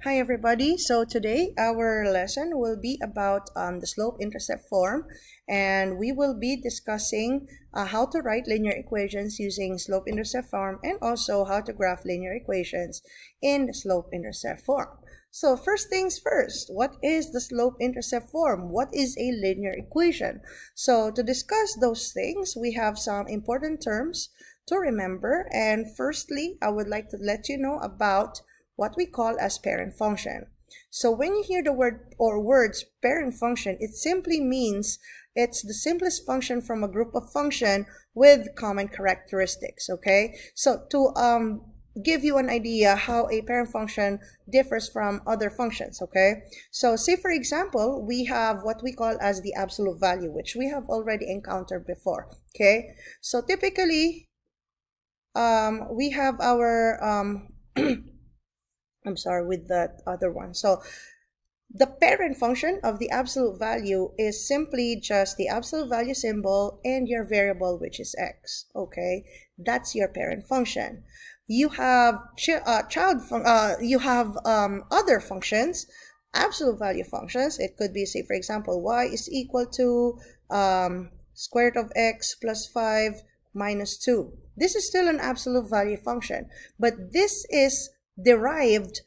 Hi everybody. So today our lesson will be about the slope-intercept form, and we will be discussing how to write linear equations using slope-intercept form and also how to graph linear equations in the slope-intercept form. So first things first, what is the slope-intercept form? What is a linear equation? So to discuss those things, we have some important terms to remember, and firstly, I would like to let you know about what we call as parent function. So when you hear the word or words parent function, it simply means it's the simplest function from a group of function with common characteristics, okay? So to give you an idea how a parent function differs from other functions, okay? So say for example, we have what we call as the absolute value, which we have already encountered before, okay? So typically, we have our I'm sorry, with that other one. So the parent function of the absolute value is simply just the absolute value symbol and your variable, which is x. Okay, that's your parent function. You have other functions, absolute value functions. It could be, say for example, y is equal to square root of x plus 5 minus 2. This is still an absolute value function, but this is derived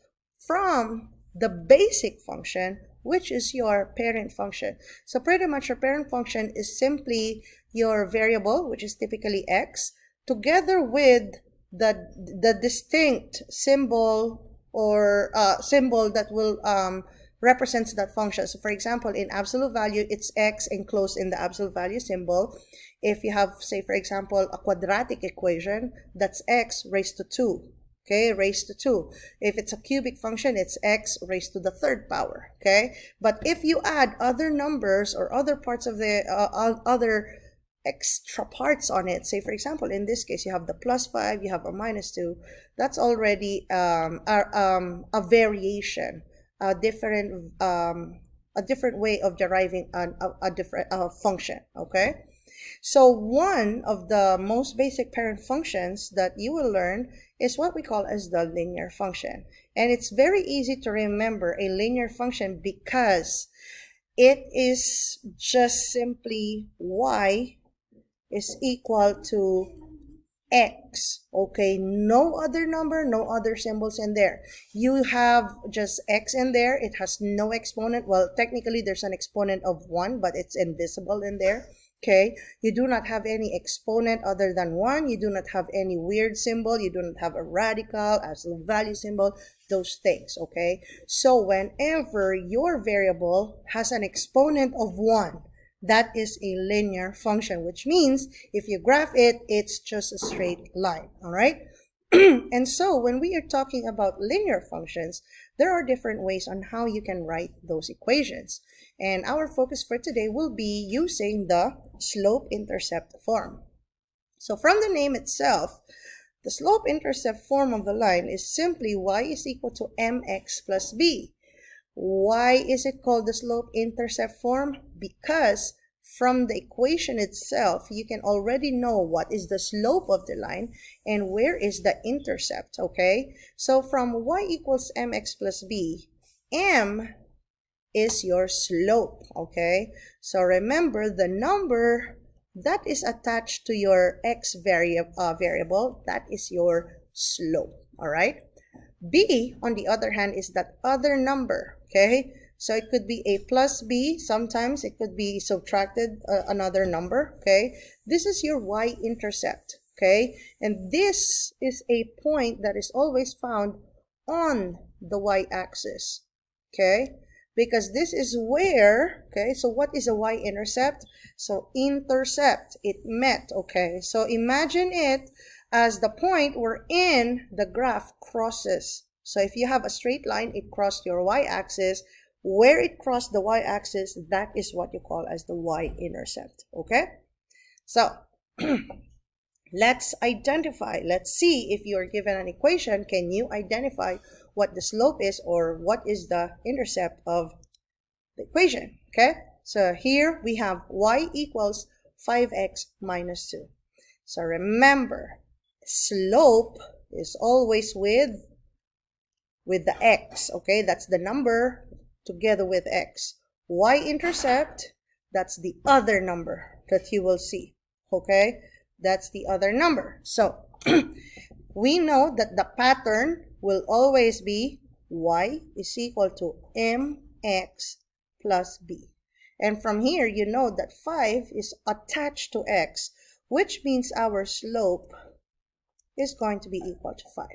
from the basic function, which is your parent function. So pretty much your parent function is simply your variable, which is typically x, together with the distinct symbol or symbol that will represents that function. So for example, in absolute value, it's x enclosed in the absolute value symbol. If you have, say for example, a quadratic equation, that's x raised to 2. Okay, raised to 2. If it's a cubic function, it's x raised to the third power. Okay, but if you add other numbers or other parts of the other extra parts on it, say for example, in this case, you have the plus 5, you have a minus 2, that's already a variation, a different way of deriving a different function. Okay. So one of the most basic parent functions that you will learn is what we call as the linear function. And it's very easy to remember a linear function because it is just simply y is equal to x. Okay, no other number, no other symbols in there. You have just x in there. It has no exponent. Well, technically there's an exponent of 1, but it's invisible in there. Okay, you do not have any exponent other than 1. You do not have any weird symbol. You do not have a radical, absolute value symbol, those things. Okay, so whenever your variable has an exponent of 1, that is a linear function, which means if you graph it, it's just a straight line. All right. And so when we are talking about linear functions, there are different ways on how you can write those equations. And our focus for today will be using the slope-intercept form. So from the name itself, the slope-intercept form of the line is simply y is equal to mx plus b. Why is it called the slope-intercept form? Because from the equation itself, you can already know what is the slope of the line and where is the intercept, okay? So from y equals mx plus b, m is your slope, okay? So remember the number that is attached to your x variable, that is your slope, all right? B, on the other hand, is that other number, okay? So it could be a plus b, sometimes it could be subtracted another number, okay? This is your y-intercept, okay? And this is a point that is always found on the y-axis, okay? Because this is where, okay, so what is a y-intercept? So intercept, it met, okay? So imagine it as the point wherein the graph crosses. So if you have a straight line, it crossed your y-axis. Where it crossed the y-axis, that is what you call as the y-intercept, okay? So let's identify, let's see if you're given an equation, can you identify what the slope is or what is the intercept of the equation, okay? So here we have y equals 5x minus 2. So remember, slope is always with with the x, okay? That's the number together with x. Y-intercept, that's the other number that you will see, okay? That's the other number. So we know that the pattern will always be y is equal to mx plus b. And from here, you know that 5 is attached to x, which means our slope is going to be equal to 5.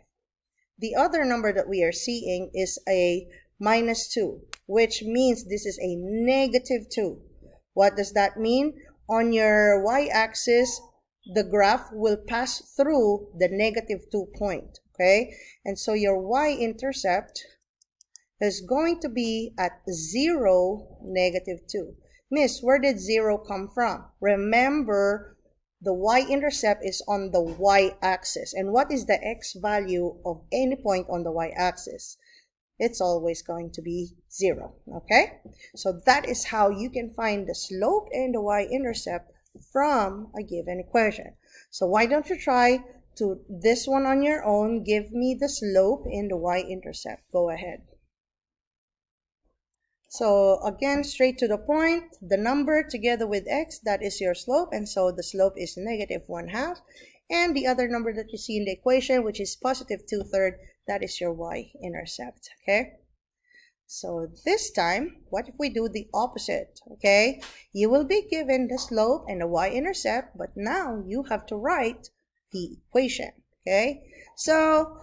The other number that we are seeing is a minus 2, which means this is a negative 2. What does that mean? On your y-axis, the graph will pass through the negative 2 point, okay? And so your y-intercept is going to be at 0, negative 2. Miss, where did 0 come from? Remember, the y-intercept is on the y-axis. And what is the x value of any point on the y-axis? It's always going to be 0, okay? So that is how you can find the slope and the y-intercept from a given equation. So why don't you try to this one on your own? Give me the slope and the y-intercept. Go ahead. So again, straight to the point, the number together with x, that is your slope. And so the slope is negative 1/2. And the other number that you see in the equation, which is positive 2/3, that is your y-intercept, okay? So this time, what if we do the opposite, okay? You will be given the slope and the y-intercept, but now you have to write the equation, okay? So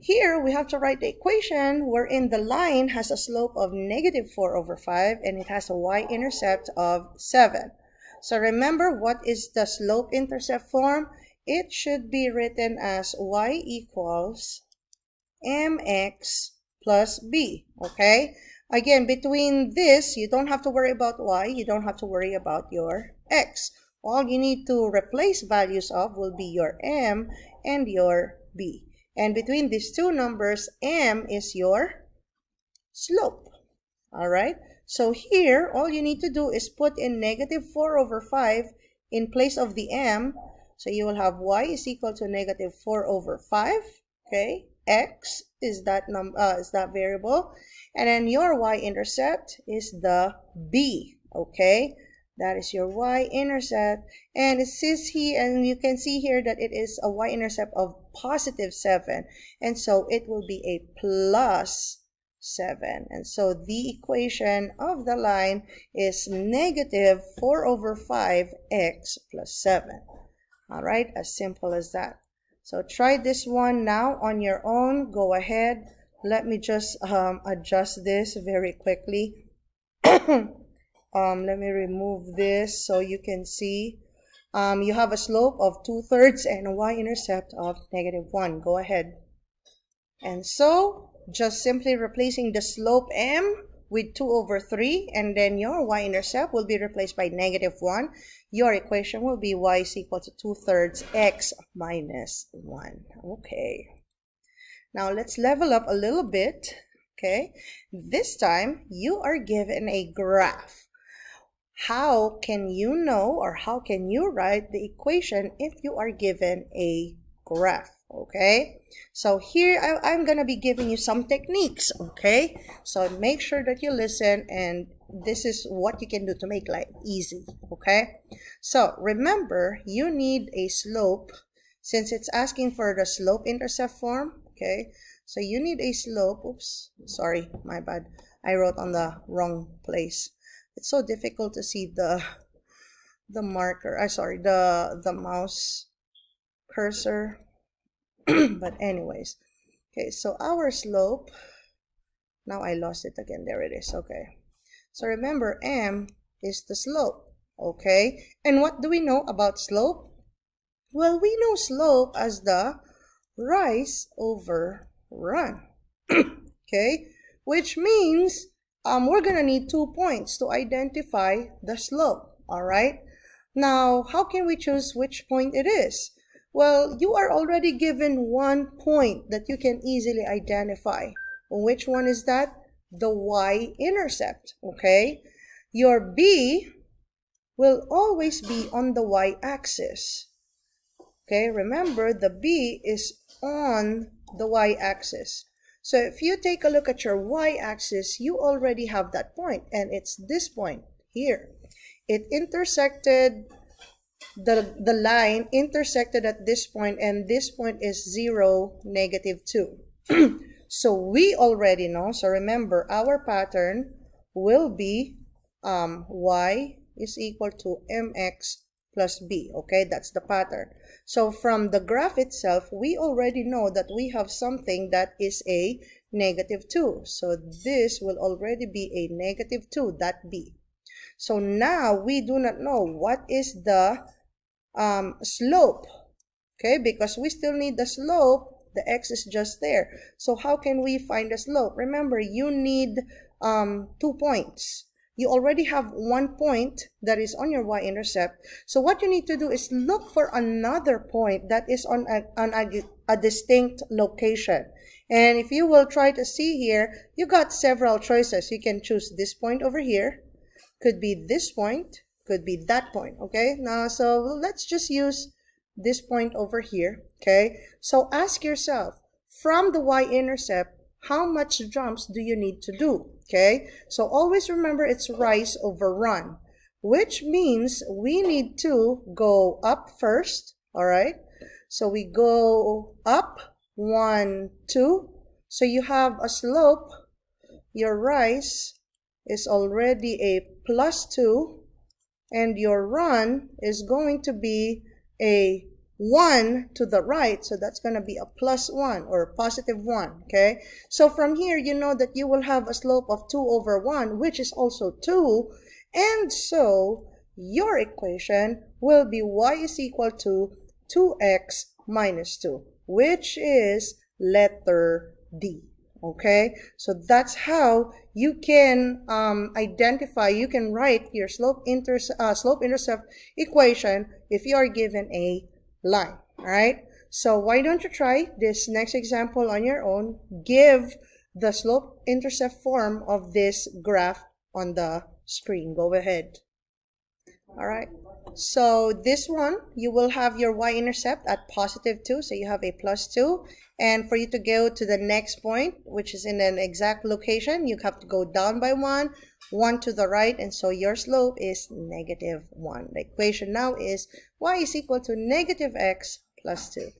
here we have to write the equation wherein the line has a slope of negative 4/5 and it has a y-intercept of 7. So remember, what is the slope-intercept form? It should be written as y equals mx plus b, okay? Again, between this, you don't have to worry about y, you don't have to worry about your x. All you need to replace values of will be your m and your b. And between these two numbers, m is your slope, all right? So here, all you need to do is put in negative 4/5 in place of the m. So you will have y is equal to negative 4/5, okay? X is that variable, and then your y-intercept is the b, okay? That is your y-intercept, and it says here, and you can see here that it is a y-intercept of positive 7, and so it will be a plus 7. And so the equation of the line is negative 4/5x plus 7. All right, as simple as that. So try this one now on your own. Go ahead. Let me just adjust this very quickly. Let me remove this so you can see. You have a slope of 2/3 and a y-intercept of -1. Go ahead. And so just simply replacing the slope m with 2/3, and then your y-intercept will be replaced by -1. Your equation will be y is equal to 2/3 x minus 1. Okay. Now let's level up a little bit. Okay. This time you are given a graph. How can you know, or how can you write the equation if you are given a graph? Okay, so here I'm gonna be giving you some techniques, okay? So make sure that you listen, and this is what you can do to make life easy, okay? So remember, you need a slope, since it's asking for the slope-intercept form, okay? So you need a slope, oops, sorry, my bad, I wrote on the wrong place. It's so difficult to see the marker, the mouse cursor. But anyways, okay, so our slope, now I lost it again, there it is, okay. So remember, m is the slope, okay? And what do we know about slope? Well, we know slope as the rise over run, okay? Which means we're gonna need 2 points to identify the slope, all right? Now, how can we choose which point it is? Well, you are already given 1 point that you can easily identify. Which one is that? The y-intercept, okay? Your b will always be on the y-axis, okay? Remember, the b is on the y-axis. So if you take a look at your y-axis, you already have that point, and it's this point here. It intersected, the line intersected at this point, and this point is 0, -2. So we already know, so remember, our pattern will be y is equal to mx plus b. Okay, that's the pattern. So from the graph itself, we already know that we have something that is a -2. So this will already be a -2, that b. So now we do not know what is the slope, okay, because we still need the slope. The x is just there. So how can we find the slope? Remember, you need 2 points. You already have 1 point that is on your y-intercept. So what you need to do is look for another point that is on a distinct location. And if you will try to see here, you got several choices. You can choose this point over here. Could be this point. Could be that point. Okay, now so let's just use this point over here. Okay, so ask yourself, from the y-intercept, how much jumps do you need to do? Okay, so always remember it's rise over run, which means we need to go up first. All right, so we go up 1, 2. So you have a slope. Your rise is already a +2. And your run is going to be a 1 to the right, so that's going to be a +1 or +1, okay? So from here, you know that you will have a slope of 2 over 1, which is also 2, and so your equation will be y is equal to 2x minus 2, which is letter D. Okay, so that's how you can identify, you can write your slope-intercept equation if you are given a line. All right, so why don't you try this next example on your own? Give the slope-intercept form of this graph on the screen. Go ahead. All right, so this one, you will have your y-intercept at +2, so you have a +2. And for you to go to the next point, which is in an exact location, you have to go down by 1, 1 to the right, and so your slope is -1. The equation now is y is equal to -x plus 2.